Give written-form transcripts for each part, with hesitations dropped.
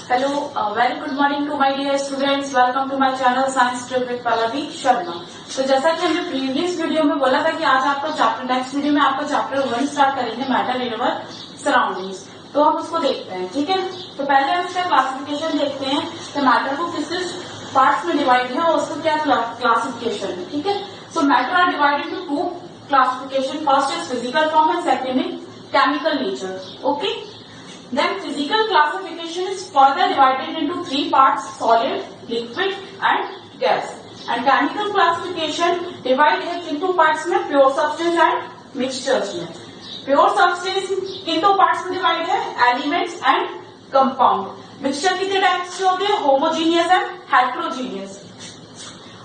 Hello, very good morning to my dear students. Welcome to my channel Science Trip with Pallavi Sharma. तो जैसा कि हमने previous video में बोला था कि आज आपका चैप्टर नेक्स्ट वीडियो में आपका चैप्टर 1 स्टार्ट करेंगे, मैटर इन अवर सराउंडिंग्स। तो हम उसको देखते हैं, ठीक है। तो पहले हम इसका क्लासिफिकेशन देखते हैं कि मैटर को किस किस पार्ट्स में डिवाइड है और उसका क्या क्लासिफिकेशन है, ठीक है। So matter are divided to two classification. First is physical form and second is chemical nature, okay. Then physical classification is further divided into three parts: solid, liquid and gas. And chemical classification divided है किन दो parts में, pure substance and mixtures में। Pure substance किन दो parts में divided है, elements and compound। Mixture कितने types के होते हैं, homogeneous and heterogeneous।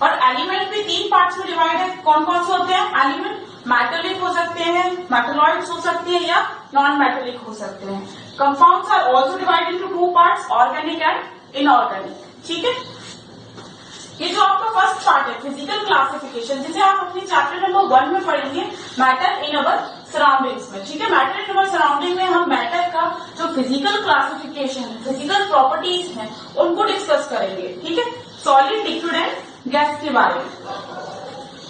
और एलिमेंट भी तीन पार्ट्स में डिवाइड है, कौन कौन से होते हैं एलिमेंट, मेटेलिक हो सकते हैं, मेटेलॉइड्स हो सकते हैं या नॉन मेटेलिक हो सकते हैं। Compounds are also divided into two parts, organic and inorganic, ठीक है। ये जो आपका फर्स्ट पार्ट है फिजिकल क्लासिफिकेशन, जिसे आप अपने चैप्टर नंबर 1 में पढ़ेंगे मैटर इन अवर सराउंडिंग्स में, ठीक है। मैटर इन अवर सराउंडिंग में हम मैटर का जो फिजिकल क्लासिफिकेशन है, फिजिकल प्रॉपर्टीज हैं, उनको डिस्कस करेंगे, ठीक है। सॉलिड, लिक्विड एंड गैस के बारे में।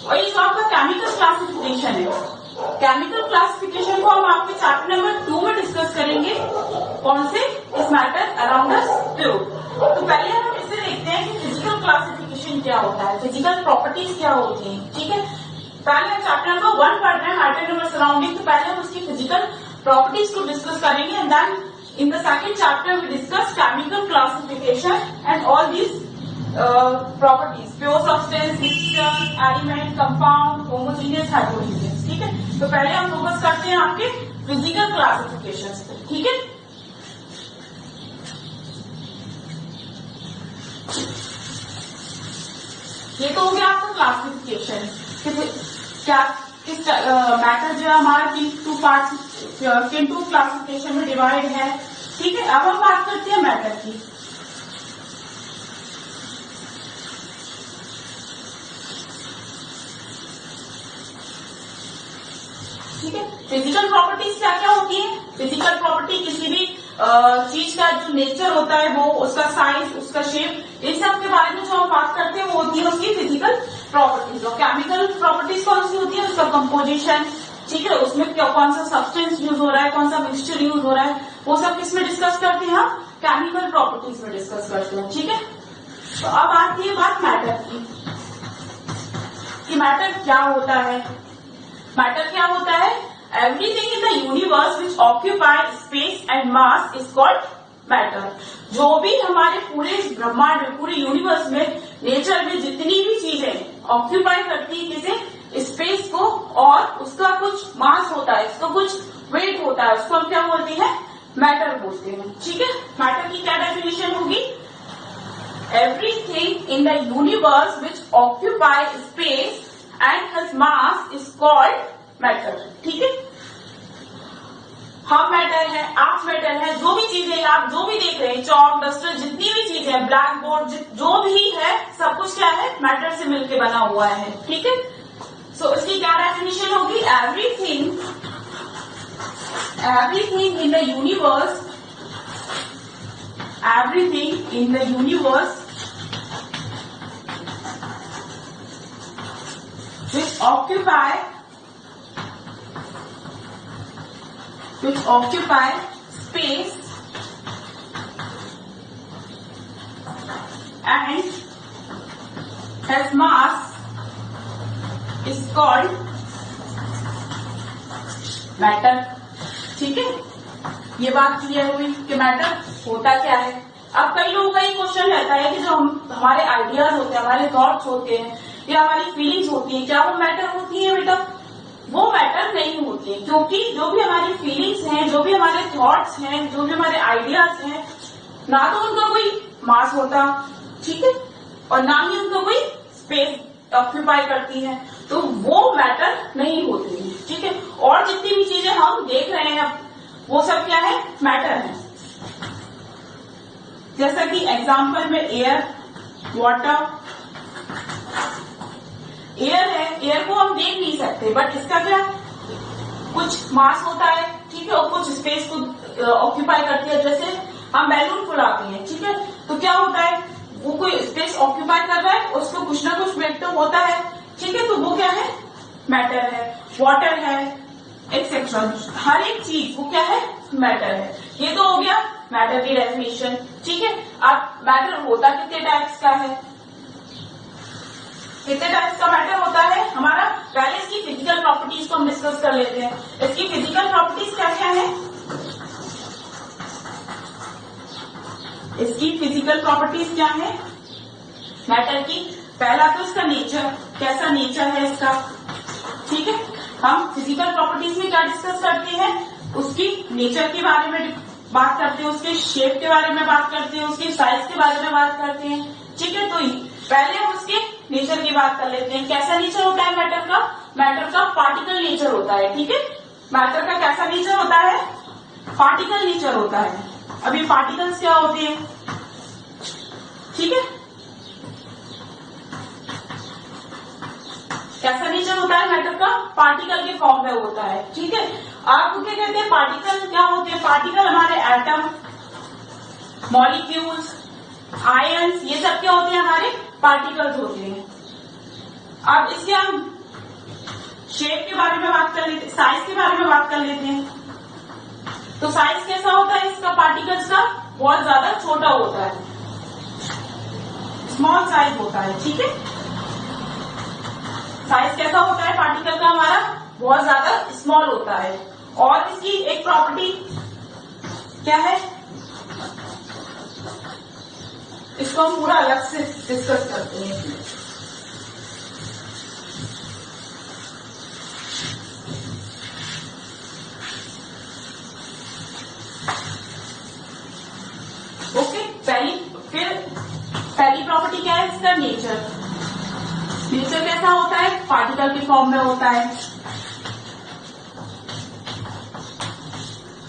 और ये जो आपका केमिकल क्लासिफिकेशन है, केमिकल क्लासिफिकेशन को हम आपके चैप्टर नंबर 2 में डिस्कस करेंगे। कौन से, इस मैटर अराउंड अस फ्लूइड। तो पहले हम इसे देखते हैं कि फिजिकल क्लासिफिकेशन क्या होता है, फिजिकल प्रॉपर्टीज क्या होती हैं, ठीक है। पहले हम चैप्टर नंबर 1 पढ़ रहे हैं मैटर इन अवर सराउंडिंग, तो पहले हम उसकी फिजिकल प्रॉपर्टीज को डिस्कस करेंगे and then in the second chapter we discuss chemical classification and all these properties, pure substance, mixture, element, compound, homogeneous, heterogeneous, ठीक है। तो पहले हम फोकस करते हैं आपके फिजिकल क्लासिफिकेशन पे, ठीक है। ये तो हो गया आपका क्लासिफिकेशन, क्या किस मैटर जो है हमारा टू पार्ट्स किन टू क्लासिफिकेशन में डिवाइड है, ठीक है। अब हम बात करते हैं मैटर की। ठीक है, फिजिकल प्रॉपर्टीज क्या क्या होती है। फिजिकल प्रॉपर्टी किसी भी चीज का जो नेचर होता है, वो उसका साइज, उसका शेप, इन सब के बारे में जो हम बात करते हैं वो होती है उसकी फिजिकल प्रॉपर्टीज। और केमिकल प्रॉपर्टीज कौन सी होती है, उसका कंपोजिशन, ठीक है, उसमें कौन सा सब्सटेंस यूज हो रहा है, कौन सा मिक्सचर यूज हो रहा है, वो सब किसमें डिस्कस करते हैं हम, केमिकल प्रॉपर्टीज में डिस्कस करते हैं, ठीक है। तो अब आती है बात मैटर की, कि मैटर क्या होता है। मैटर क्या होता है, everything in the universe which occupy space and mass is called matter. जो भी हमारे पूरे ब्रह्मांड में, पूरे यूनिवर्स में, नेचर में जितनी भी चीजें ऑक्यूपाई करती है किसे, स्पेस को, और उसका कुछ मास होता है, उसका कुछ वेट होता है, उसको हम क्या बोलते हैं, मैटर बोलते हैं, ठीक है। मैटर की क्या डेफिनेशन होगी, everything in the universe which occupy space and has mass is called matter, ठीक है। हम मैटर है, आप मैटर है, जो भी चीजें आप जो भी देख रहे हैं, चौक, डस्टर, जितनी भी चीजें, ब्लैक बोर्ड, जो भी है, सब कुछ क्या है, मैटर से मिलकर बना हुआ है, ठीक है। सो इसकी क्या डेफिनेशन होगी, everything in the universe, everything in the universe which occupy space and has mass is called matter, ठीक है। ये बात क्लियर हुई कि मैटर होता क्या है। अब कई लोगों का ये क्वेश्चन रहता है कि जो हमारे आइडियाज होते हैं, हमारे थॉट्स होते हैं या हमारी फीलिंग्स होती है, क्या वो मैटर होती है बेटा, वो मैटर नहीं होती है। क्योंकि जो भी हमारी फीलिंग्स हैं, जो भी हमारे थॉट्स हैं, जो भी हमारे आइडियाज हैं, ना तो उनका कोई मास होता, ठीक है, और ना ही उनका कोई स्पेस ऑक्यूपाई करती है, तो वो मैटर नहीं होती है, ठीक है। और जितनी भी चीजें हम देख रहे हैं वो सब क्या है, मैटर है। जैसा कि एग्जाम्पल में एयर, वाटर, एयर है, एयर को हम देख नहीं सकते, बट इसका क्या कुछ मास होता है, ठीक है, और कुछ स्पेस को ऑक्यूपाई करती है। जैसे हम बैलून फुलाते हैं, ठीक है। तो क्या होता है, वो कोई स्पेस ऑक्यूपाई कर रहा है, उसको कुछ ना कुछ वेक्टर होता है, ठीक है। तो वो क्या है, मैटर है, वाटर है, एक्सेट्रा। हर एक चीज वो क्या है, मैटर है। ये तो हो गया मैटर की डेफिनेशन, ठीक है। अब मैटर होता कितने टाइप्स का है, कितने टाइप्स का मैटर होता है हमारा। पहले इसकी फिजिकल प्रॉपर्टीज को हम डिस्कस कर लेते हैं। इसकी फिजिकल प्रॉपर्टीज क्या क्या है, इसकी फिजिकल प्रॉपर्टीज क्या है मैटर की। पहला तो इसका नेचर, कैसा नेचर है इसका, ठीक है। हम फिजिकल प्रॉपर्टीज में क्या डिस्कस करते हैं, उसकी नेचर के बारे में बात करते हैं, उसके शेप के बारे में बात करते हैं, उसके साइज के बारे में बात करते हैं, ठीक है। तो पहले हम उसके नेचर की बात कर लेते हैं। कैसा नेचर होता है मैटर का, मैटर का पार्टिकल नेचर होता है, ठीक है। मैटर का कैसा नेचर होता है, पार्टिकल नेचर होता है। अब ये पार्टिकल्स क्या होते हैं, ठीक है। कैसा नेचर होता है मैटर का, पार्टिकल के फॉर्म में होता है, ठीक है। आपको क्या कहते हैं, पार्टिकल क्या होते हैं, पार्टिकल हमारे एटम, मॉलिक्यूल्स, आयन्स, ये सब क्या होते हैं, हमारे पार्टिकल्स होते हैं। अब इसके हम शेप के बारे में बात कर लेते हैं, साइज के बारे में बात कर लेते हैं। तो साइज कैसा होता है इसका, पार्टिकल्स का बहुत ज्यादा छोटा होता है, स्मॉल साइज होता है, ठीक है। साइज कैसा होता है पार्टिकल का हमारा, बहुत ज्यादा स्मॉल होता है। और इसकी एक प्रॉपर्टी क्या है, इसको हम पूरा अलग से डिस्कस करते हैं। ओके, पहली प्रॉपर्टी क्या है इसका, नेचर। नेचर कैसा होता है, पार्टिकल के फॉर्म में होता है।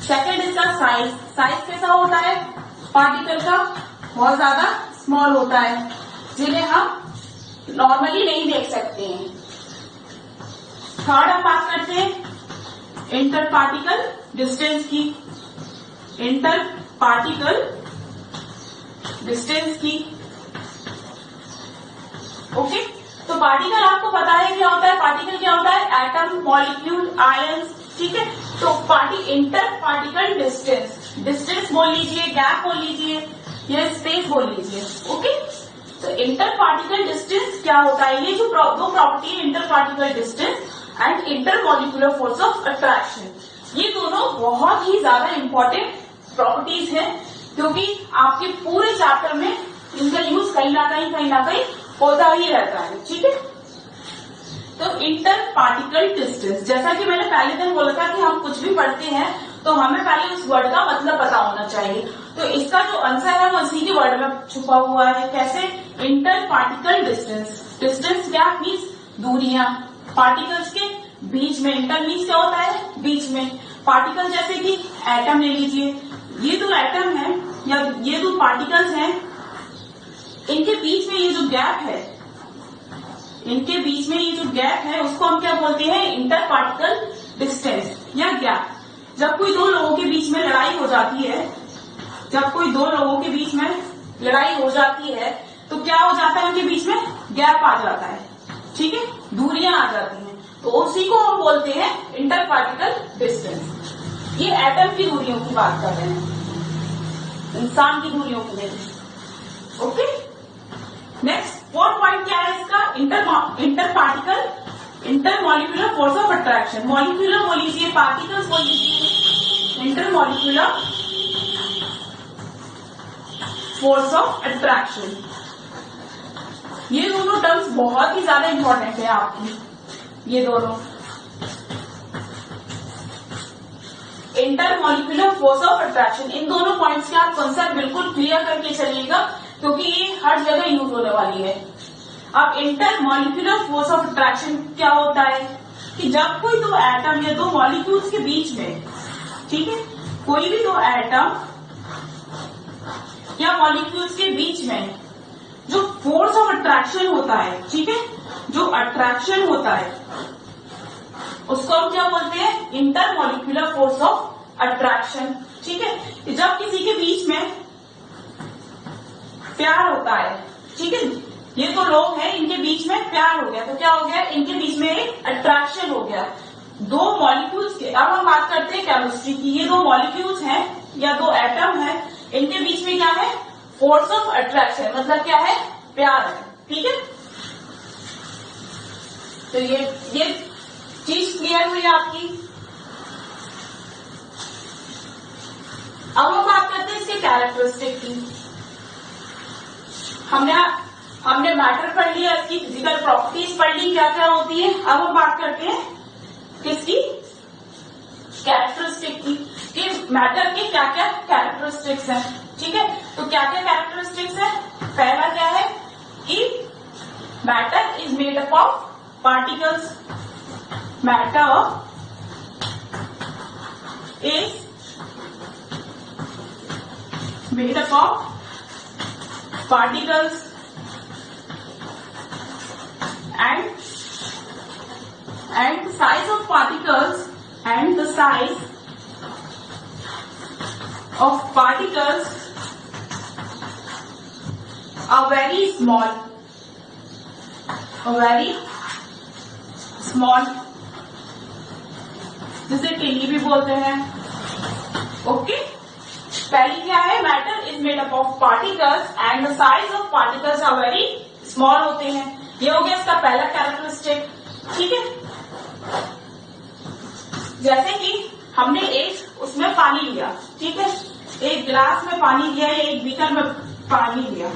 सेकंड इसका साइज, साइज कैसा होता है पार्टिकल का, बहुत ज्यादा स्मॉल होता है, जिन्हें हम नॉर्मली नहीं देख सकते हैं। थर्ड हम बात करते हैं इंटर पार्टिकल डिस्टेंस की, इंटर पार्टिकल डिस्टेंस की, ओके। तो पार्टिकल आपको पता है क्या होता है, पार्टिकल क्या होता है, एटम, मॉलिक्यूल, आयंस, ठीक है। तो इंटर पार्टिकल डिस्टेंस, डिस्टेंस बोल लीजिए, गैप बोल लीजिए, या स्पेस बोल लीजिए, ओके। तो इंटर पार्टिकल डिस्टेंस क्या होता है, ये जो दो प्रॉपर्टी है, inter particle distance and inter molecular force of attraction, ये दोनों बहुत ही ज्यादा इंपॉर्टेंट प्रॉपर्टीज हैं, क्योंकि आपके पूरे चैप्टर में इनका यूज कहीं ना कहीं होता ही रहता है, ठीक है। तो इंटर पार्टिकल डिस्टेंस, जैसा कि मैंने पहले दिन बोला था कि हम कुछ भी पढ़ते हैं तो हमें पहले उस वर्ड का मतलब पता होना चाहिए। तो इसका जो आंसर है वो इसी के वर्ड में छुपा हुआ है। कैसे, इंटर पार्टिकल डिस्टेंस, डिस्टेंस क्या मीन्स दूरियां, पार्टिकल्स के बीच में। इंटर मीन्स क्या होता है, बीच में। पार्टिकल जैसे कि एटम ले लीजिए, ये दो एटम है या ये दो पार्टिकल्स हैं, इनके बीच में ये जो गैप है, इनके बीच में ये जो गैप है उसको हम क्या बोलते हैं, इंटर पार्टिकल डिस्टेंस या गैप। जब कोई दो लोगों के बीच में लड़ाई हो जाती है, जब कोई दो लोगों के बीच में लड़ाई हो जाती है तो क्या हो जाता है, उनके बीच में गैप आ जाता है, ठीक है, दूरियां आ जाती हैं, तो उसी को हम बोलते हैं इंटर पार्टिकल डिस्टेंस। ये एटम की दूरियों की बात कर रहे हैं, इंसान की दूरियों की नहीं, ओके। नेक्स्ट 4 पॉइंट क्या है इसका, inter particle inter molecular force of attraction. Molecular बोल लीजिए, पार्टिकल्स बोल लीजिए, inter molecular force of attraction. ये दोनों टर्म्स बहुत ही ज्यादा इंपॉर्टेंट है आपकी, ये दोनों। Inter molecular force of attraction, इन दोनों पॉइंट्स के आप कॉन्सेप्ट बिल्कुल क्लियर करके चलिएगा, क्योंकि ये हर जगह यूज होने वाली है। अब inter molecular force of attraction क्या होता है कि जब कोई दो एटम या दो मॉलिक्यूल्स के बीच में, ठीक है, कोई भी दो एटम या मॉलिक्यूल्स के बीच में जो फोर्स ऑफ अट्रैक्शन होता है, ठीक है, जो अट्रैक्शन होता है उसको हम क्या बोलते हैं, inter molecular force of attraction. ठीक है, जब किसी के बीच में प्यार होता है, ठीक है, ये तो लोग हैं, इनके बीच में प्यार हो गया तो क्या हो गया, इनके बीच में एक अट्रैक्शन हो गया। दो मॉलिक्यूल्स के, अब हम बात करते हैं केमिस्ट्री की, ये दो मॉलिक्यूल्स हैं या दो एटम है, इनके बीच में क्या है, फोर्स ऑफ अट्रैक्शन, मतलब क्या है, प्यार है। ठीक है, तो ये चीज क्लियर हुई आपकी। अब हम बात करते हैं इसके कैरेक्टरिस्टिक की। हमने मैटर पढ़ लिया, इसकी फिजिकल प्रॉपर्टीज पढ़ ली, क्या क्या होती है। अब हम बात करते हैं किसकी, कैरेक्टरिस्टिक की, कि मैटर के क्या क्या कैरेक्टरिस्टिक्स हैं। ठीक है, तो क्या क्या कैरेक्टरिस्टिक्स है, पहला क्या है कि matter is made up of particles, matter is made up of particles and the size of particles and the size of particles are very small, जिसे टिनी भी बोलते हैं। ओके, पहली क्या है, matter is made up of particles and the size of particles are very small होते हैं। ये हो गया इसका पहला कैरेक्टरिस्टिक। ठीक है, जैसे कि हमने एक उसमें पानी लिया, ठीक है, एक गिलास में पानी लिया या एक बीकर में पानी लिया।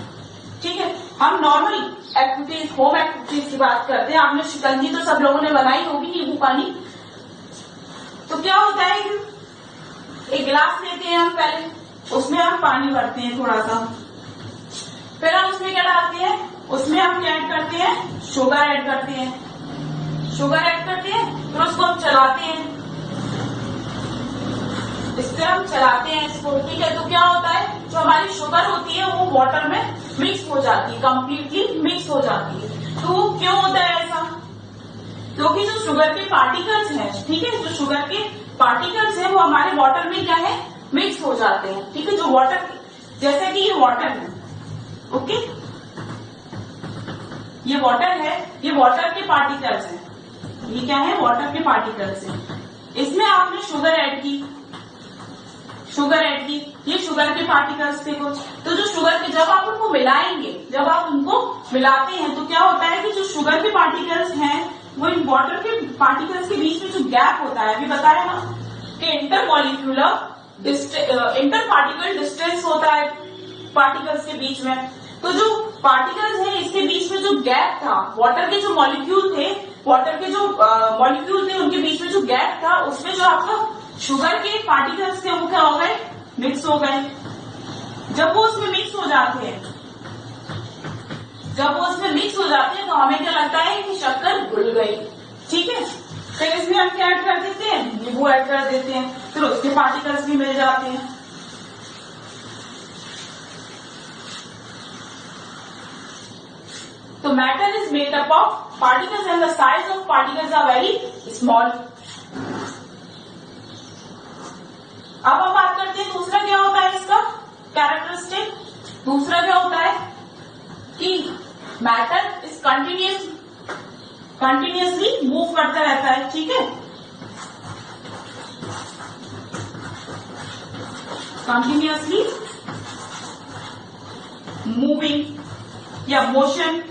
ठीक है, हम नॉर्मल एक्टिविटीज, होम एक्टिविटीज की बात करते हैं। आपने शिकंजी तो सब लोगों ने बनाई होगी, नींबू पानी। तो क्या होता है, एक गिलास लेते हैं हम, पहले उसमें हम पानी भरते हैं थोड़ा सा, फिर हम उसमें क्या डालते हैं, उसमें हम क्या ऐड करते हैं, शुगर ऐड करते हैं, फिर उसको हम चलाते हैं, इससे हम चलाते हैं इसको। ठीक है, तो क्या होता है, जो हमारी शुगर होती है वो वाटर में मिक्स हो जाती है, कंप्लीटली मिक्स हो जाती है। तो वो क्यों होता है ऐसा, क्योंकि जो शुगर के पार्टिकल्स हैं, ठीक है, जो शुगर के पार्टिकल्स हैं वो हमारे वाटर में क्या है, मिक्स हो जाते हैं। ठीक है, जो वाटर, जैसे कि ये वाटर है, ओके, ये वाटर है, ये वाटर के पार्टिकल्स हैं, ये क्या है, वाटर के पार्टिकल्स हैं। इसमें आपने शुगर ऐड की, ये शुगर के पार्टिकल्स थे कुछ। तो जो शुगर के, जब आप उनको मिलाएंगे, जब आप उनको मिलाते हैं तो क्या होता है कि जो शुगर के पार्टिकल्स हैं वो इन वाटर के पार्टिकल्स के बीच में जो गैप होता है, अभी बताया ना कि इंटर पार्टिकल डिस्टेंस होता है पार्टिकल्स के बीच में। तो जो पार्टिकल्स हैं इसके बीच में जो गैप था, वाटर के जो मॉलिक्यूल थे, उनके बीच में जो गैप था, उसमें जो आपका शुगर के पार्टिकल्स थे वो क्या हो गए, मिक्स हो गए। जब वो उसमें मिक्स हो जाते हैं, तो हमें क्या लगता है कि शक्कर घुल गई। ठीक है, फिर इसमें हम क्या ऐड कर देते हैं, नींबू ऐड कर देते हैं, फिर उसके पार्टिकल्स भी मिल जाते हैं। तो matter is made up of particles and the size of particles are very small. अब हम बात करते हैं दूसरा क्या होता है इसका कैरेक्टरिस्टिक। दूसरा क्या होता है कि मैटर इज कंटिन्यूअसली मूव करता रहता है। ठीक है, कंटिन्यूअसली मूविंग या मोशन।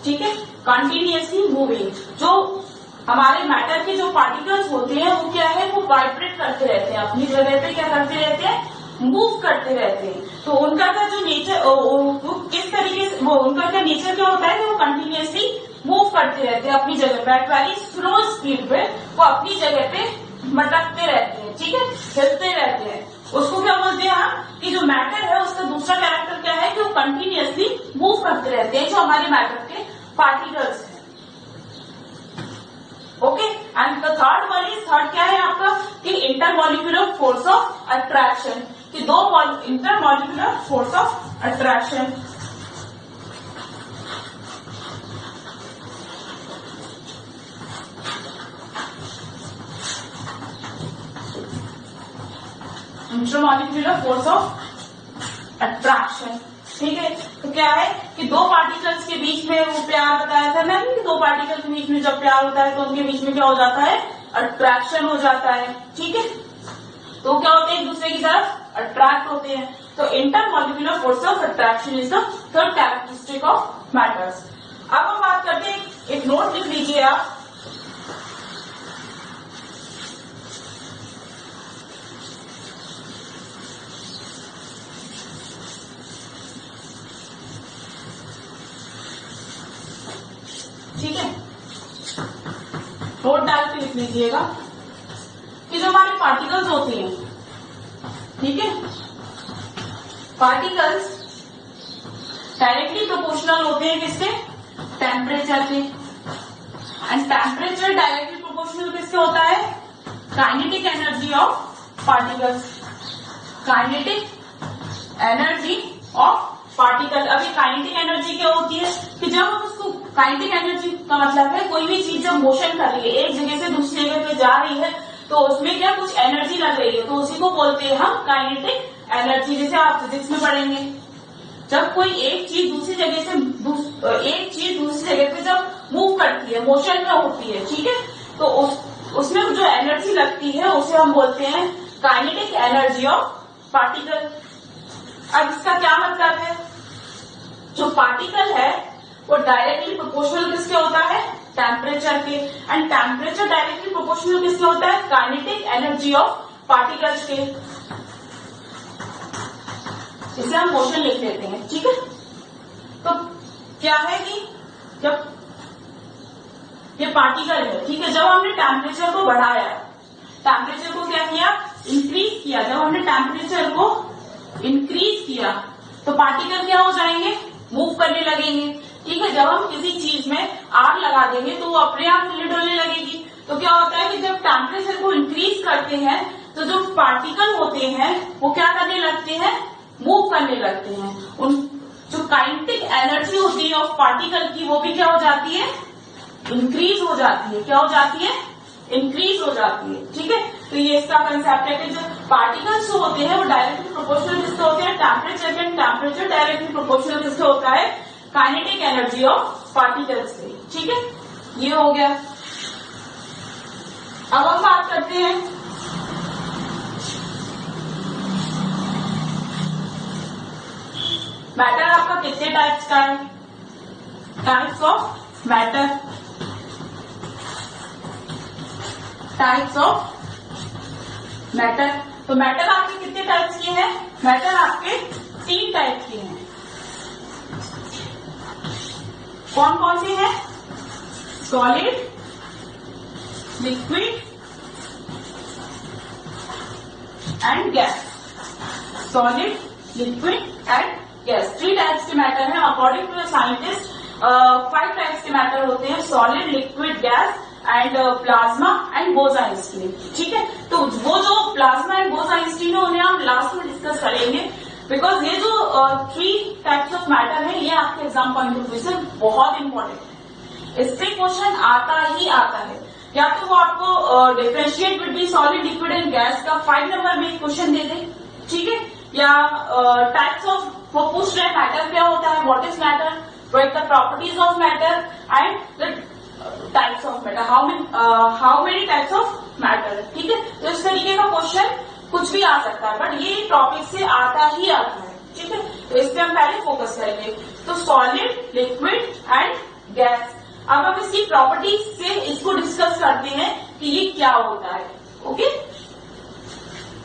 ठीक है, कंटिन्यूअसली मूविंग। जो हमारे मैटर के जो पार्टिकल्स होते हैं वो क्या है, वो वाइब्रेट करते रहते हैं, अपनी जगह पे क्या करते रहते हैं, मूव करते रहते हैं। तो उनका का जो नेचर, वो किस तरीके से, वो उनका क्या नेचर क्या होता है कि वो कंटिन्यूअसली मूव करते रहते हैं अपनी जगह पे, एट वेरी स्लो स्पीड पे वो अपनी जगह पे मटकते रहते हैं। ठीक है, हिलते रहते हैं। उसको क्या बोलते हैं हम कि जो मैटर है उसका दूसरा कैरेक्टर क्या है कि वो कंटिन्यूअसली मूव करते रहते हैं, जो हमारे मैटर के पार्टिकल्स हैं। ओके, एंड द थर्ड क्या है आपका कि इंटरमॉलिक्यूलर फोर्स ऑफ अट्रैक्शन, कि दो intermolecular force of attraction. Intermolecular force of attraction. ठीक है, तो क्या है कि दो पार्टिकल्स के बीच में वो प्यार बताया था मैंने कि दो पार्टिकल के बीच में जब प्यार होता है तो उनके बीच में क्या हो जाता है, अट्रैक्शन हो जाता है। ठीक है, तो क्या होते हैं, एक दूसरे की तरफ अट्रैक्ट होते हैं। तो intermolecular force of attraction is the third characteristic of matters. अब हम बात करते हैं, एक नोट लिख लीजिए आप, ठीक है, नोट डाल के लिख लीजिएगा कि जो हमारे पार्टिकल्स होते हैं, ठीक है, पार्टिकल्स डायरेक्टली प्रोपोर्शनल होते हैं किससे, टेम्परेचर के। एंड टेम्परेचर डायरेक्टली प्रोपोर्शनल किससे होता है, kinetic energy of particles, kinetic energy of particle. अभी काइनेटिक एनर्जी क्या होती है कि जब हम उसको, काइनेटिक एनर्जी का मतलब है कोई भी चीज जब मोशन कर रही है, एक जगह से दूसरी जगह पे जा रही है, तो उसमें क्या कुछ एनर्जी लग रही है, तो उसी को बोलते हैं हम काइनेटिक एनर्जी। जैसे आप फिजिक्स में पढ़ेंगे, जब कोई एक चीज दूसरी जगह से दूसरी जगह पे जब मूव करती है, मोशन में होती है, ठीक है, तो उसमें जो एनर्जी लगती है उसे हम बोलते हैं काइनेटिक एनर्जी ऑफ पार्टिकल। अब इसका क्या मतलब है, जो पार्टिकल है वो डायरेक्टली प्रोपोर्शनल किसके होता है, टेम्परेचर के। एंड टेम्परेचर डायरेक्टली प्रोपोर्शनल किसके होता है, काइनेटिक एनर्जी ऑफ पार्टिकल्स के। इसे हम मोशन लिख देते हैं। ठीक है, तो क्या है कि जब ये पार्टिकल है, ठीक है, जब हमने टेम्परेचर को बढ़ाया, टेम्परेचर को क्या किया, इंक्रीज किया, जब हमने टेम्परेचर को इंक्रीज किया तो पार्टिकल क्या हो जाएंगे, मूव करने लगेंगे। ठीक है, जब हम किसी चीज में आग लगा देंगे तो वो अपने आप हिले डुलने लगेगी। तो क्या होता है कि जब टेम्परेचर को इंक्रीज करते हैं तो जो पार्टिकल होते हैं वो क्या करने लगते हैं, मूव करने लगते हैं। उन जो काइनेटिक एनर्जी होती है ऑफ पार्टिकल की, वो भी क्या हो जाती है, इंक्रीज हो जाती है। क्या हो जाती है, इंक्रीज हो जाती है। ठीक है, तो ये इसका कंसेप्ट है कि जो पार्टिकल्स होते हैं वो डायरेक्टली प्रोपोर्शनल किससे होते हैं, टेम्परेचर के। टेम्परेचर डायरेक्टली प्रोपोर्शनल किससे होता है, काइनेटिक एनर्जी ऑफ पार्टिकल्स से। ठीक है, ये हो गया। अब हम बात करते हैं मैटर आपका कितने टाइप्स का है, types of matter, types of matter. तो मैटर आपके कितने टाइप्स के हैं, मैटर आपके 3 टाइप के हैं। कौन कौन से हैं, solid, liquid and gas. Solid, liquid and gas, 3 types के मैटर हैं। According to the scientist 5 types के मैटर होते हैं, solid, liquid, gas and plasma and Bose Einstein. ठीक है, तो वो जो प्लाज्मा एंड बोस-आइंस्टीन है उन्हें हम लास्ट में डिस्कस करेंगे, बिकॉज ये जो 3 टाइप्स ऑफ मैटर है ये आपके एग्जाम पॉइंट ऑफ व्यू से बहुत इंपॉर्टेंट है। इससे क्वेश्चन आता ही आता है, या तो वो आपको differentiate between solid, liquid and gas का 5 नंबर में क्वेश्चन दे दे, ठीक है, या टाइप्स ऑफ, वो पूछ रहे मैटर क्या होता है, what is matter, what the properties of matter and the types of matter, how many types of matter. ठीक है, तो इस तरीके का क्वेश्चन कुछ भी आ सकता है, बट ये टॉपिक से आता ही आता है। ठीक है, तो इस पे हम पहले फोकस करेंगे। तो सॉलिड, लिक्विड एंड गैस। अब हम इसकी प्रॉपर्टीज से इसको डिस्कस करते हैं कि ये क्या होता है। ओके,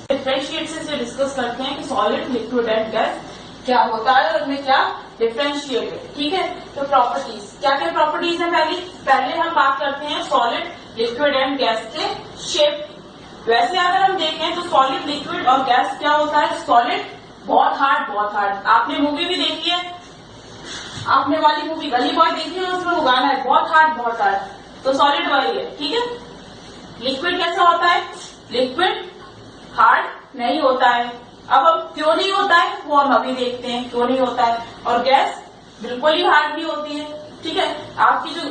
डिफरेंशिएट से डिस्कस करते हैं कि सॉलिड, लिक्विड एंड गैस क्या होता है और उनमें क्या डिफरेंशिएट है। ठीक है, तो प्रॉपर्टीज, क्या क्या प्रॉपर्टीज है, पहले हम बात करते हैं सॉलिड, लिक्विड एंड गैस के शेप। वैसे अगर हम देखें तो सॉलिड, लिक्विड और गैस क्या होता है, सॉलिड बहुत हार्ड। आपने मूवी भी देखी है, आपने वाली मूवी गली बॉय देखी है, उसमें वो गाना है बहुत हार्ड, तो सॉलिड वही है। ठीक है, लिक्विड कैसा होता है, लिक्विड हार्ड नहीं होता है। अब हम क्यों नहीं होता है वो हम अभी देखते हैं क्यों नहीं होता है। और गैस बिल्कुल ही हार्ड नहीं होती है। ठीक है, आपकी जो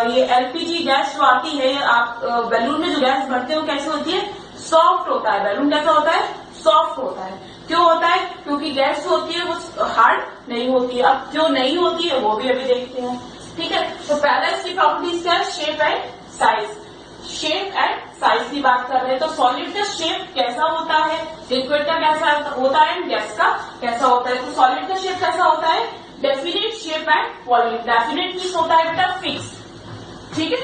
ये एलपीजी गैस जो आती है, आप बैलून में जो गैस भरते हो कैसे होती है, सॉफ्ट होता है। बैलून कैसा होता है, सॉफ्ट होता है। क्यों होता है? क्योंकि गैस जो होती है वो हार्ड नहीं होती है। अब क्यों नहीं होती है वो भी अभी देखते हैं। ठीक है, तो पहला इसकी प्रॉपर्टीज क्या है? Shape and size. Shape and size की बात कर रहे हैं, तो सॉलिड का शेप कैसा होता है, लिक्विड का कैसा होता है, गैस का कैसा होता है। तो सॉलिड का शेप कैसा होता है? Definite shape and volume. Definite means होता है बेटा फिक्स। ठीक है,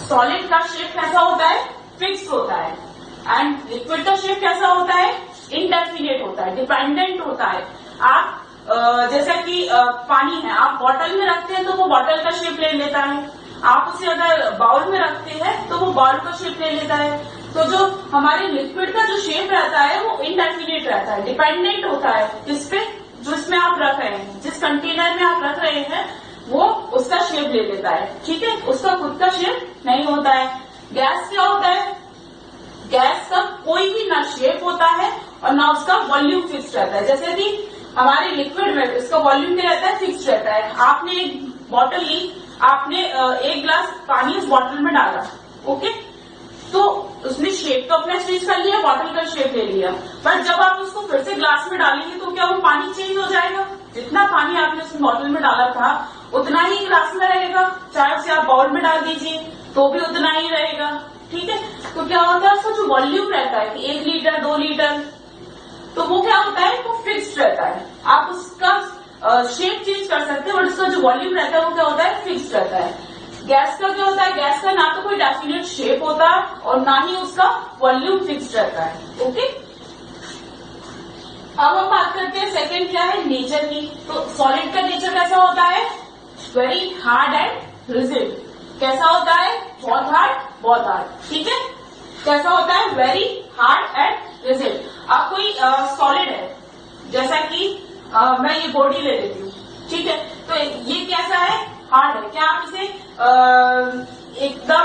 सॉलिड का शेप कैसा होता है? फिक्स होता है। एंड लिक्विड का शेप कैसा होता है? इनडेफिनेट होता है, डिपेंडेंट होता है। आप जैसा कि पानी है, आप बॉटल में रखते हैं तो वो बॉटल का शेप ले लेता है। आप उसे अगर बाउल में रखते हैं तो वो बाउल का शेप ले लेता है। तो जो हमारे लिक्विड का जो शेप रहता है वो इनडेफिनेट रहता है, डिपेंडेंट होता है इस पे जो इसमें आप रख रहे हैं, जिस कंटेनर में आप रख रहे हैं वो उसका शेप ले लेता है। ठीक है, उसका खुद का शेप नहीं होता है। गैस क्या होता है? गैस का कोई भी ना शेप होता है और ना उसका वॉल्यूम फिक्स रहता है। जैसे कि हमारे लिक्विड में इसका वॉल्यूम क्या रहता है? फिक्स रहता है। आपने एक बॉटल ली, आपने एक ग्लास पानी उस बॉटल में डाला, ओके, तो उसने शेप तो अपना चेंज कर लिया, बॉटल का शेप ले लिया, पर जब आप उसको फिर से ग्लास में डालेंगे तो क्या वो पानी चेंज हो जाएगा? जितना पानी आपने उस बॉटल में डाला था उतना ही ग्लास में रहेगा, चाहे उसे आप बाउल में डाल दीजिए तो भी उतना ही रहेगा। ठीक है, तो क्या होता है? उसका जो वॉल्यूम रहता है कि 1 लीटर 2 लीटर, तो वो क्या होता है? वो फिक्स्ड रहता है। आप उसका शेप चेंज कर सकते हैं, बट उसका जो वॉल्यूम रहता है वो क्या होता है? फिक्स्ड रहता है। गैस का क्या होता है? गैस का ना तो कोई डेफिनेट शेप होता है और ना ही उसका वॉल्यूम फिक्स्ड रहता है। ओके, अब हम बात करते हैं सेकंड क्या है? नेचर की। तो सॉलिड का नेचर कैसा होता है? Very hard and rigid. कैसा होता है? बहुत हार्ड, बहुत हार्ड। ठीक है, कैसा होता है? Very hard and rigid. अब कोई सॉलिड है, जैसा कि मैं ये बॉडी ले लेती हूँ, ठीक है, तो ये कैसा है? हार्ड है। क्या आप इसे एकदम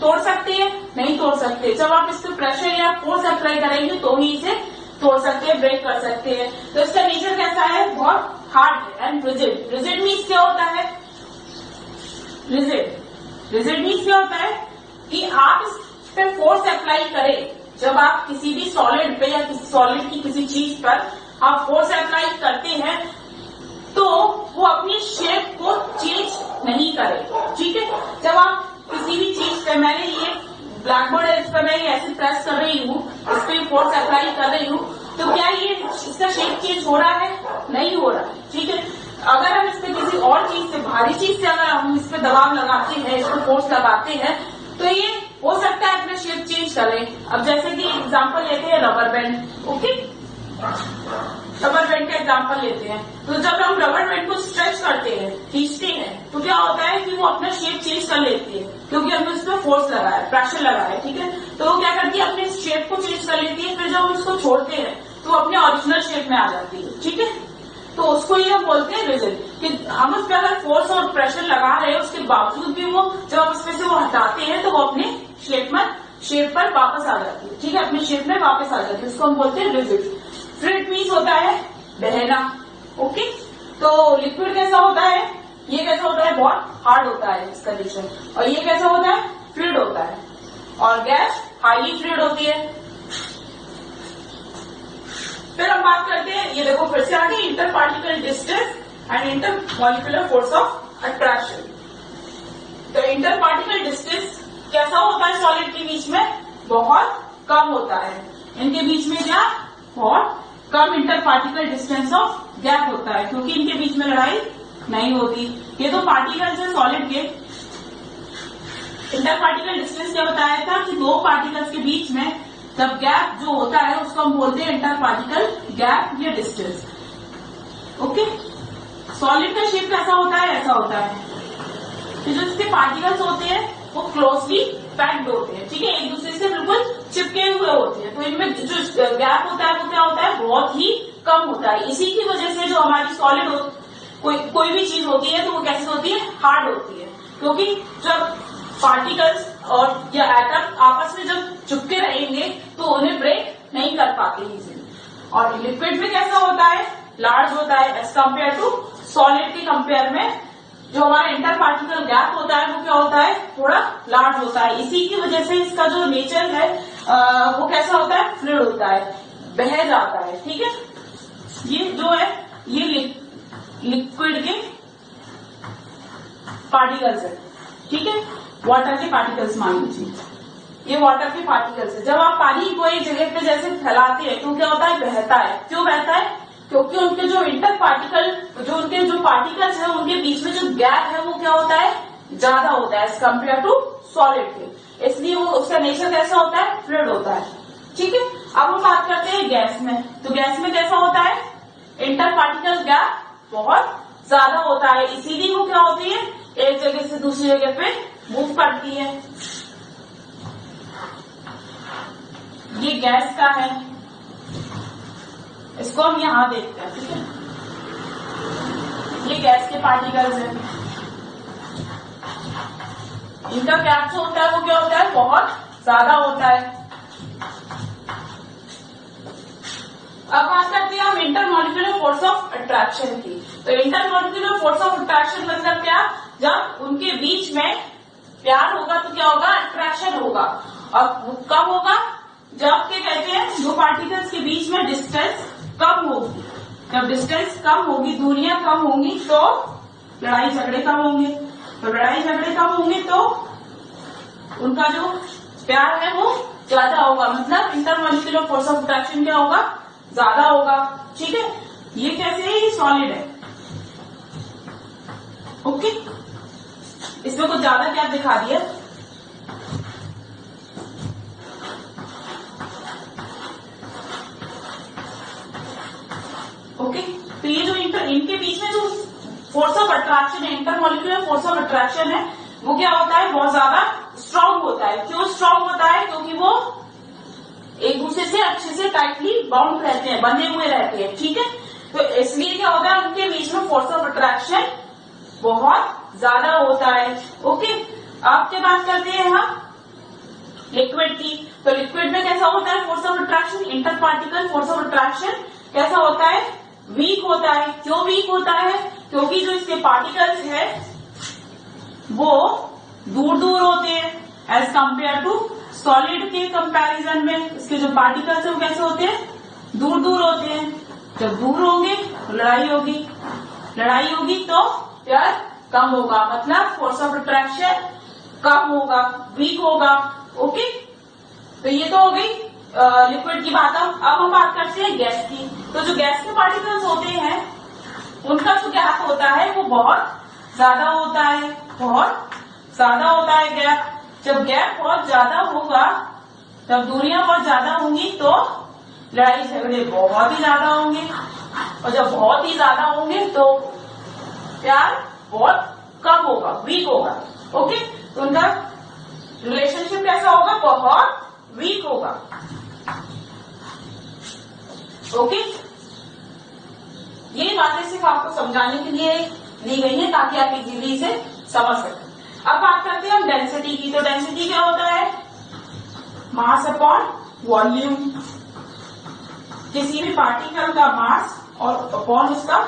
तोड़ सकते हैं? नहीं तोड़ सकते। जब आप इस पर प्रेशर या फोर्स अप्लाई करेंगे तो ही इसे तोड़ सकते हैं, ब्रेक कर सकते हैं। तो इसका नेचर कैसा है? बहुत हार्ड है एंड रिजिड। रिजिड मीन्स क्या होता है? रिजिड मीन्स क्या होता है कि आप इस पे फोर्स अप्लाई करें, जब आप किसी भी सॉलिड पे या किसी सॉलिड की किसी चीज पर आप फोर्स अप्लाई करते हैं तो वो अपनी शेप को चेंज नहीं करे। ठीक है, जब आप किसी भी चीज पे, मैंने ये ब्लैक बोर्ड है, इस पर मैं ऐसे प्रेस कर रही हूँ, इस पे फोर्स अप्लाई कर रही हूँ, तो क्या ये इसका शेप चेंज हो रहा है? नहीं हो रहा है। ठीक है, अगर हम इस पे किसी और चीज से, भारी चीज से अगर हम इस पे दबाव लगाते हैं, इस पे फोर्स लगाते हैं, तो ये हो सकता है अपना शेप चेंज करे। अब जैसे कि एग्जांपल लेते हैं rubber band. Okay, rubber band का एग्जांपल लेते हैं, तो जब हम रबर बैंड को स्ट्रेच करते हैं, खींचते हैं, तो क्या होता है कि वो अपना शेप चेंज कर लेती है, क्योंकि हमने उस पर फोर्स लगाया, प्रेशर लगाया। ठीक है, तो वो क्या करती है? अपने शेप को चेंज कर लेती है। फिर जब हम उसको छोड़ते हैं तो वो अपने ओरिजिनल शेप में आ जाती है। ठीक है, तो उसको ये हम बोलते हैं रिजिड, कि हम उस पर अगर फोर्स और प्रेशर लगा रहे हैं उसके बावजूद भी वो, जब हम उसमें से वो हटाते हैं तो वो अपने शेप पर वापस आ जाती है। ठीक है, अपने शेप में वापस आ जाती है, उसको हम बोलते हैं रिजिड। फ्लूइड मीन्स होता है बहना। ओके, तो लिक्विड कैसा होता है? ये कैसा होता है? बहुत हार्ड होता है इसका नेचर। और ये कैसा होता है? फ्लूइड होता है। और गैस हाईली फ्लूइड होती है। फिर हम बात करते हैं, ये देखो फिर से आगे, inter particle distance and inter molecular force of attraction. तो इंटर पार्टिकल डिस्टेंस कैसा होता है? सॉलिड के बीच में बहुत कम होता है। इनके बीच में क्या? बहुत कम inter particle distance of gap होता है, क्योंकि इनके बीच में लड़ाई नहीं होती। ये तो पार्टिकल्स है सॉलिड के। इंटर पार्टिकल डिस्टेंस क्या बताया था कि दो पार्टिकल्स के बीच में जब गैप जो होता है उसको हम बोलते हैं इंटर पार्टिकल गैप या डिस्टेंस। ओके, सॉलिड का शेप कैसा होता है? ऐसा होता है कि जो इसके पार्टिकल्स होते हैं वो क्लोजली पैक्ड होते हैं। ठीक है, एक दूसरे से बिल्कुल चिपके हुए होते हैं, तो इनमें जो गैप होता है वो क्या होता है? बहुत ही कम होता है। इसी की वजह से जो हमारी सॉलिड कोई भी चीज होती है तो वो कैसी होती है? हार्ड होती है, क्योंकि जब पार्टिकल्स और या एटम आपस में जब चिपके रहेंगे तो उन्हें ब्रेक नहीं कर पाते इजीली। और लिक्विड में कैसा होता है? लार्ज होता है एज कम्पेयर टू सॉलिड के कंपेयर में। जो हमारा इंटर पार्टिकल गैप होता है वो क्या होता है? थोड़ा लार्ज होता है। इसी की वजह से इसका जो नेचर है वो कैसा होता है, फ्लूइड होता है, बह जाता है। ठीक है, ये जो है ये लिक्विड के पार्टिकल्स है। ठीक है, वाटर के पार्टिकल्स मान लीजिए, ये वाटर के पार्टिकल्स है। जब आप पानी को एक जगह पे जैसे फैलाते हैं तो क्या होता है, बहता है। क्यों बहता है, क्योंकि उनके जो इंटर पार्टिकल, जो उनके जो पार्टिकल्स है उनके बीच में जो गैप है वो क्या होता है, ज्यादा होता है एज कम्पेयर टू सॉलिड के, इसलिए वो उसका नेचर कैसा होता है, फ्लूइड होता है। ठीक है, अब हम बात करते हैं गैस में। तो गैस में कैसा होता है, इंटर पार्टिकल गैप बहुत ज्यादा होता है, इसीलिए वो क्या होती है, एक जगह से दूसरी जगह पे मूव करती है। ये गैस का है, इसको हम यहां देखते हैं। ठीक है, ये गैस के पार्टिकल्स हैं, इनका गैप जो होता है वो क्या होता है, बहुत ज्यादा होता है। अब बात करते हैं हम इंटरमॉलिक्यूलर फोर्स ऑफ अट्रैक्शन की। तो इंटरमॉलिक्यूलर फोर्स ऑफ अट्रैक्शन मतलब क्या, जब उनके बीच में प्यार होगा तो क्या होगा, अट्रैक्शन होगा। और कब होगा, जब क्या कहते हैं, दो पार्टिकल्स के बीच में डिस्टेंस कम होगी। जब डिस्टेंस कम होगी, दूरियां कम होंगी, तो लड़ाई झगड़े कम होंगे। तो लड़ाई झगड़े कम होंगे तो उनका जो प्यार है वो ज्यादा होगा, मतलब इंटरमॉलिक्यूलर फोर्स ऑफ अट्रैक्शन क्या होगा, ज्यादा होगा। ठीक है, ये कैसे है, ये सॉलिड है। ओके, इसमें कुछ ज्यादा क्या दिखा दिया। ओके, तो ये जो इनके बीच में जो फोर्स ऑफ अट्रैक्शन है, इंटरमॉलिक्यूलर फोर्स ऑफ अट्रैक्शन है, वो क्या होता है, बहुत ज्यादा स्ट्रांग होता है। क्यों स्ट्रांग होता है, क्योंकि वो एक दूसरे से अच्छे से टाइटली बाउंड रहते हैं, बंधे हुए रहते हैं। ठीक है, तो इसलिए क्या होता है, उनके बीच में फोर्स ऑफ अट्रैक्शन बहुत ज्यादा होता है। ओके, अब क्या बात करते हैं हम लिक्विड की। तो लिक्विड में कैसा होता है force of attraction, inter particle force of attraction कैसा होता है, वीक होता है। क्यों वीक होता है, क्योंकि जो इसके पार्टिकल्स है वो दूर दूर होते हैं एज कंपेयर टू सॉलिड के कंपैरिजन में। इसके जो पार्टिकल्स है वो कैसे होते हैं, दूर दूर होते हैं। जब दूर होंगे तो लड़ाई होगी, लड़ाई होगी तो प्यार कम होगा, मतलब फोर्स ऑफ अट्रैक्शन कम होगा, वीक होगा। ओके, तो ये तो हो गई लिक्विड की बात। अब हम बात करते हैं गैस की। तो जो गैस के पार्टिकल्स होते हैं उनका जो गैप होता है वो बहुत ज्यादा होता है, बहुत ज्यादा होता है गैप। जब गैप बहुत ज्यादा होगा, जब दूरियां बहुत ज्यादा होंगी तो लड़ाई झगड़े बहुत ही ज्यादा होंगे, और जब बहुत ही ज्यादा होंगे तो प्यार बहुत कम होगा, वीक होगा। ओके, तो उनका रिलेशनशिप कैसा होगा, बहुत वीक होगा। ओके, ये बातें सिर्फ आपको समझाने के लिए दी गई है ताकि आप इजीली इसे समझ सकें। अब बात करते हैं हम डेंसिटी की। तो डेंसिटी क्या होता है, मास अपॉन वॉल्यूम। किसी भी पार्टिकल का मास और अपॉन उसका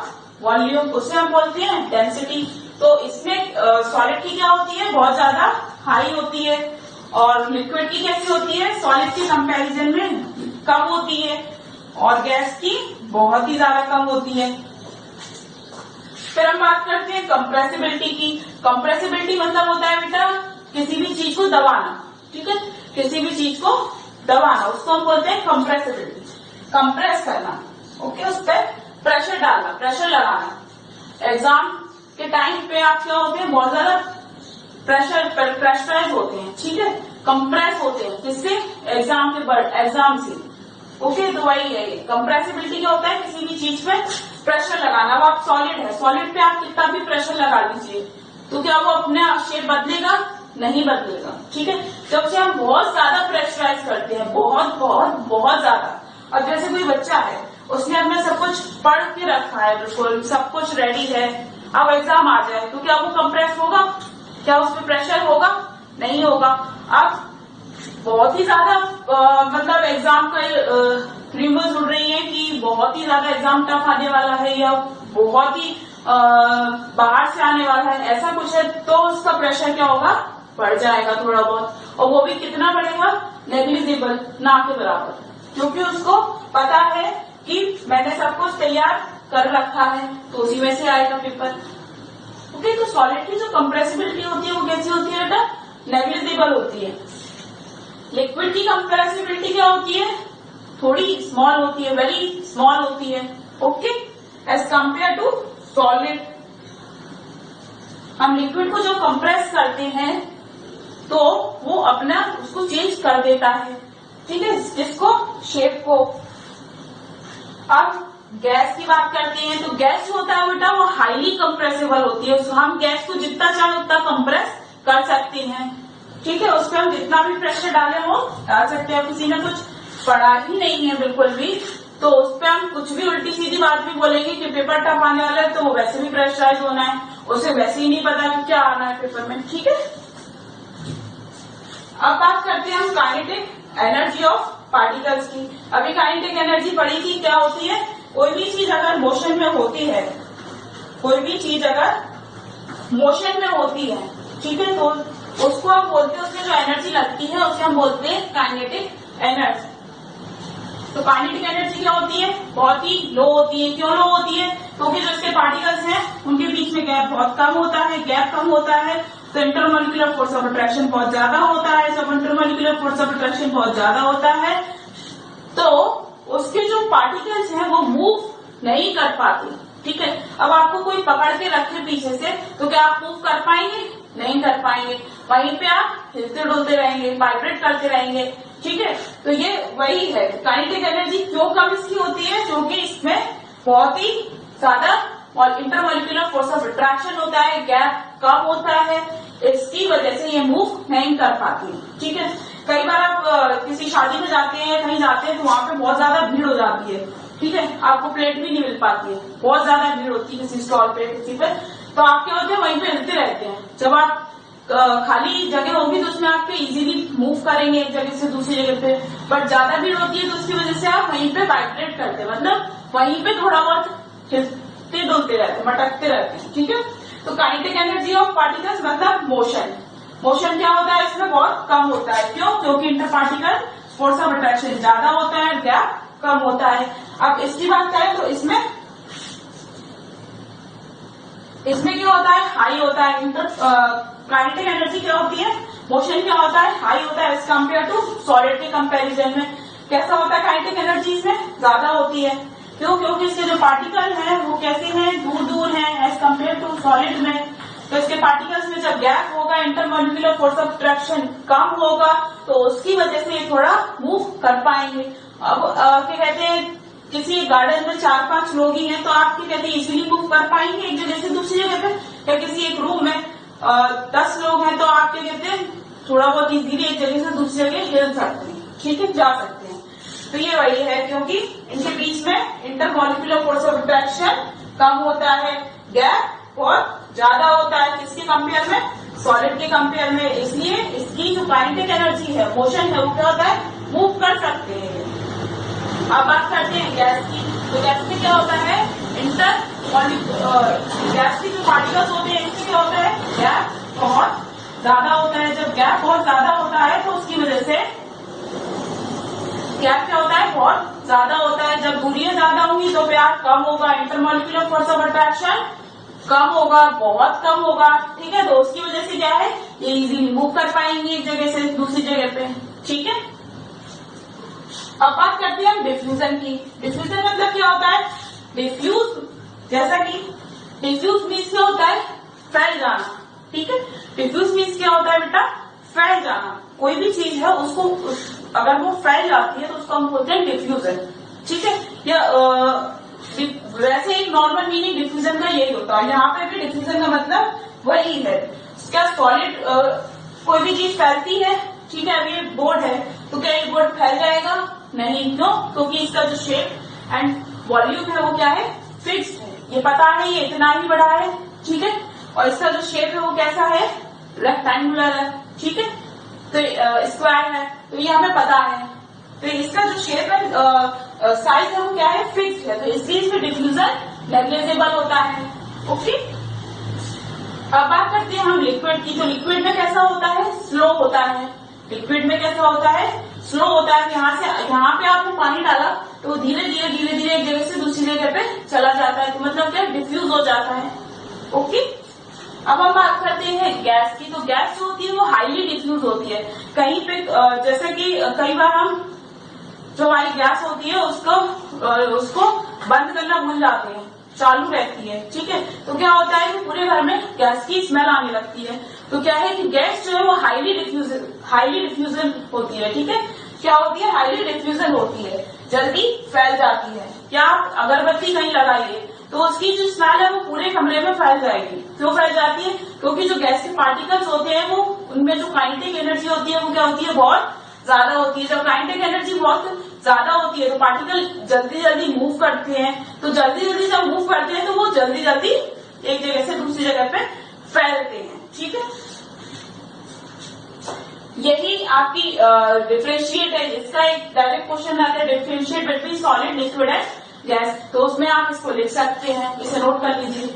वॉल्यूम, उसे हम बोलते हैं डेंसिटी। तो इसमें सॉलिड की क्या होती है, बहुत ज्यादा हाई होती है, और लिक्विड की कैसी होती है, सॉलिड के कंपैरिजन में कम होती है, और गैस की बहुत ही ज्यादा कम होती है। फिर हम बात करते हैं कंप्रेसिबिलिटी की। कंप्रेसिबिलिटी मतलब होता है बेटा किसी भी चीज को दबाना। ठीक है, किसी भी चीज को दबाना, उसको हम बोलते हैं कंप्रेसिबिलिटी, कंप्रेस करना। ओके, उस पर प्रेशर डालना, प्रेशर लगाना। एग्जाम के टाइम पे आप क्या होते हैं, बहुत ज्यादा प्रेशराइज होते हैं। ठीक है, कंप्रेस होते हैं, जिससे एग्जाम से। ओके, तो वही है, कंप्रेसिबिलिटी क्या होता है, किसी भी चीज पे प्रेशर लगाना। अब आप सॉलिड है, सॉलिड पे आप कितना भी प्रेशर लगा लीजिए तो क्या वो अपने शेप बदलेगा, नहीं बदलेगा। ठीक है, जब से हम बहुत ज्यादा प्रेशराइज करते हैं, बहुत बहुत बहुत ज्यादा। अब जैसे कोई बच्चा है, उसने अपने सब कुछ पढ़ के रखा है, बिल्कुल सब कुछ रेडी है, अब एग्जाम आ जाए तो क्या वो कंप्रेस होगा, क्या उस पर प्रेशर होगा, नहीं होगा। अब बहुत ही ज्यादा मतलब एग्जाम का रिमर्स उड़ रही है कि बहुत ही ज्यादा एग्जाम टफ आने वाला है, या बहुत ही बाहर से आने वाला है, ऐसा कुछ है, तो उसका प्रेशर क्या होगा, बढ़ जाएगा थोड़ा बहुत। और वो भी कितना बढ़ेगा, नेग्लिजिबल, ना के बराबर, क्योंकि उसको पता है कि मैंने सब कुछ तैयार कर रखा है तो उसी में से आएगा पेपर। ओके, तो सॉलिड की जो कंप्रेसिबिलिटी होती है वो कैसी होती है बेटा? नेग्लिजिबल होती है। लिक्विड की कंप्रेसिबिलिटी क्या होती है? थोड़ी स्मॉल होती है, वेरी स्मॉल होती है। Okay, as compare to solid. हम लिक्विड को जो कंप्रेस करते हैं तो वो अपना उसको चेंज कर देता है, ठीक है, जिसको शेप को। अब गैस की बात करते हैं तो गैस जो होता है बेटा वो हाईली कंप्रेसिबल होती है। हम गैस को जितना चाहे उतना कंप्रेस कर सकते हैं, ठीक है, उस पर हम जितना भी प्रेशर डालें वो डाल सकते हैं। किसी ने कुछ पढ़ा ही नहीं है बिल्कुल भी तो उस पर हम कुछ भी उल्टी सीधी बात भी बोलेंगे कि पेपर टफ आने वाला है तो वो वैसे भी प्रेशराइज होना है, उसे वैसे ही नहीं पता कि क्या आना है पेपर में, ठीक है। अब बात करते हैं हम काइनेटिक एनर्जी ऑफ पार्टिकल्स की। अभी काइनेटिक एनर्जी पढ़ी थी, क्या होती है? कोई भी चीज अगर मोशन में होती है, कोई भी चीज अगर मोशन में होती है, ठीक है, तो उसको हम बोलते हैं, उसमें जो एनर्जी लगती है उसे हम बोलते हैं काइनेटिक एनर्जी। तो काइनेटिक एनर्जी क्या होती है? बहुत ही लो होती है। क्यों लो होती है? क्योंकि जो इसके पार्टिकल्स हैं उनके बीच में गैप बहुत कम होता है, गैप कम होता है तो इंटरमोलिकुलर फोर्स ऑफ अट्रैक्शन बहुत ज्यादा होता है। जब इंटरमोलिकुलर फोर्स ऑफ अट्रैक्शन बहुत ज्यादा होता है तो उसके जो पार्टिकल्स हैं वो मूव नहीं कर पाते, ठीक है। अब आपको कोई पकड़ के रखे पीछे से तो क्या आप मूव कर पाएंगे? नहीं कर पाएंगे। वहीं पे आप हिलते डुलते रहेंगे, वाइब्रेट करते रहेंगे, ठीक है। तो ये वही है काइनेटिक एनर्जी। क्यों कम इसकी होती है? क्योंकि इसमें बहुत ही ज्यादा और इंटरमोलिकुलर फोर्स ऑफ अट्रैक्शन होता है, गैप कम होता है, इसकी वजह से ये मूव नहीं कर पाती, ठीक है। कई बार आप किसी शादी में जाते हैं, कहीं जाते हैं तो वहां पे बहुत ज्यादा भीड़ हो जाती है, ठीक है, आपको प्लेट भी नहीं मिल पाती है, बहुत ज्यादा भीड़ होती है किसी स्टॉल पे, किसी पे, तो आप क्या होते हैं वहीं पे हिलते रहते हैं। जब आप खाली जगह होगी तो उसमें आप इजीली मूव करेंगे एक जगह से दूसरी जगह पे, बट ज्यादा भीड़ होती है तो उसकी वजह से आप वहीं पे वाइब्रेट करते हैं, मतलब वहीं पे थोड़ा बहुत हिलते डुलते रहते हैं, मटकते रहते हैं, ठीक है। तो काइनेटिक एनर्जी ऑफ पार्टिकल्स मतलब मोशन। मोशन क्या होता है? इसमें बहुत कम होता है। क्यों? क्योंकि inter particle force of attraction ज्यादा होता है, गैप कम होता है। अब इसकी बात करें तो इसमें क्या होता है? हाई होता है। काइनेटिक एनर्जी क्या होती है? मोशन क्या होता है? हाई होता है एज कम्पेयर टू सॉलिड के कंपैरिजन में। कैसा होता है काइनेटिक एनर्जी? इसमें ज्यादा होती है। क्यों? क्योंकि इसके जो पार्टिकल हैं वो कैसे हैं? दूर दूर हैं एज कम्पेयर टू सॉलिड में। तो इसके पार्टिकल्स में जब गैप होगा, इंटरमोलिकुलर फोर्स ऑफ अट्रैक्शन कम होगा तो उसकी वजह से ये थोड़ा मूव कर पाएंगे। अब क्या कहते हैं, किसी गार्डन में 4-5 लोग ही हैं तो आप क्या कहते हैं इजीली मूव कर पाएंगे एक जगह से दूसरी जगह पे। या किसी एक रूम में 10 लोग हैं तो आप क्या कहते हैं थोड़ा बहुत इजीली एक जगह से दूसरी जगह हिल सकते हैं, ठीक है, जा सकते हैं। तो ये वही है क्योंकि इनके बीच में इंटरमोलिकुलर फोर्स ऑफ अट्रैक्शन कम होता है, गैप बहुत ज्यादा होता है किसके कंपेयर में? सॉलिड के कंपेयर में। इसलिए इसकी जो काइनेटिक एनर्जी है, मोशन है, वो क्या होता है? मूव कर सकते हैं। अब बात करते हैं गैस की। तो गैस में क्या होता है? गैस की जो पार्टिकल्स होते हैं इनसे क्या होता है? गैप बहुत ज्यादा होता है। जब गैप बहुत ज्यादा होता है तो उसकी वजह से गैप क्या होता है? बहुत ज्यादा होता है। जब दूरियां ज्यादा होंगी तो गैप कम होगा, इंटरमोलिकुलर फोर्स ऑफ अट्रैक्शन कम होगा, बहुत कम होगा, ठीक है। तो उसकी वजह से क्या है? ये इजीली मूव कर पाएंगे एक जगह से दूसरी जगह पे, ठीक है। अब बात करते हैं हम डिफ्यूजन की। डिफ्यूजन मतलब क्या होता है? डिफ्यूज, जैसा कि डिफ्यूज मीन्स क्या होता है? फैल जाना, ठीक है। डिफ्यूज मीन्स क्या होता है बेटा? फैल जाना। कोई भी चीज है उसको अगर वो फैल जाती है तो उसको हम बोलते हैं डिफ्यूजन, ठीक है। या वैसे एक नॉर्मल मीनिंग डिफ्यूजन का यही होता है, यहाँ पे भी डिफ्यूजन का मतलब वही है। क्या सॉलिड कोई भी चीज फैलती है, ठीक है। अब ये बोर्ड है तो क्या ये बोर्ड फैल जाएगा? नहीं। क्यों? क्योंकि इसका जो शेप एंड वॉल्यूम है वो क्या है? फिक्स्ड है। ये पता है ये इतना ही बड़ा है, ठीक है। और इसका जो शेप है वो कैसा है? रेक्टेंगुलर है, ठीक है। तो स्क्वायर है तो ये हमें पता है। तो इसका जो शेप है साइज है वो क्या है? फिक्स्ड है। तो इसलिए इसमें डिफ्यूजन नेग्लिजिबल होता है, ओके। अब बात करते हैं हम लिक्विड की। तो लिक्विड में कैसा होता है? स्लो होता है। लिक्विड में कैसा होता है? स्लो होता है। यहाँ पे आपने पानी डाला तो धीरे धीरे एक जगह से दूसरी जगह पे चला जाता है, तो मतलब क्या, डिफ्यूज हो जाता है। ओके, अब हम बात करते हैं गैस की। तो गैस जो होती है वो हाईली डिफ्यूज होती है। कहीं पे जैसे कि कई बार हम जो हमारी गैस होती है उसको बंद करना भूल जाते हैं, चालू रहती है, ठीक है, तो क्या होता है कि पूरे घर में गैस की स्मेल आने लगती है। तो क्या है कि गैस जो है वो हाईली डिफ्यूजन होती है, ठीक है। क्या होती है, हाईली डिफ्यूजन होती है, जल्दी फैल जाती है। क्या आप अगरबत्ती कहीं लगाइए तो उसकी जो स्मेल है वो पूरे कमरे में फैल जाएगी। क्यों फैल जाती है, क्योंकि जो गैस के पार्टिकल्स होते हैं वो उनमें जो काइनेटिक एनर्जी होती है वो क्या होती है, बहुत ज्यादा होती है। जब काइनेटिक एनर्जी बहुत ज्यादा होती है तो पार्टिकल जल्दी मूव करते हैं, तो जल्दी जब मूव करते हैं तो वो जल्दी एक जगह से दूसरी जगह पे फैलते हैं, ठीक है। यही आपकी डिफरेंशिएट है, इसका एक डायरेक्ट क्वेश्चन आता है, differentiate between solid, liquid and gas. तो उसमें आप इसको लिख सकते हैं, इसे नोट कर लीजिए।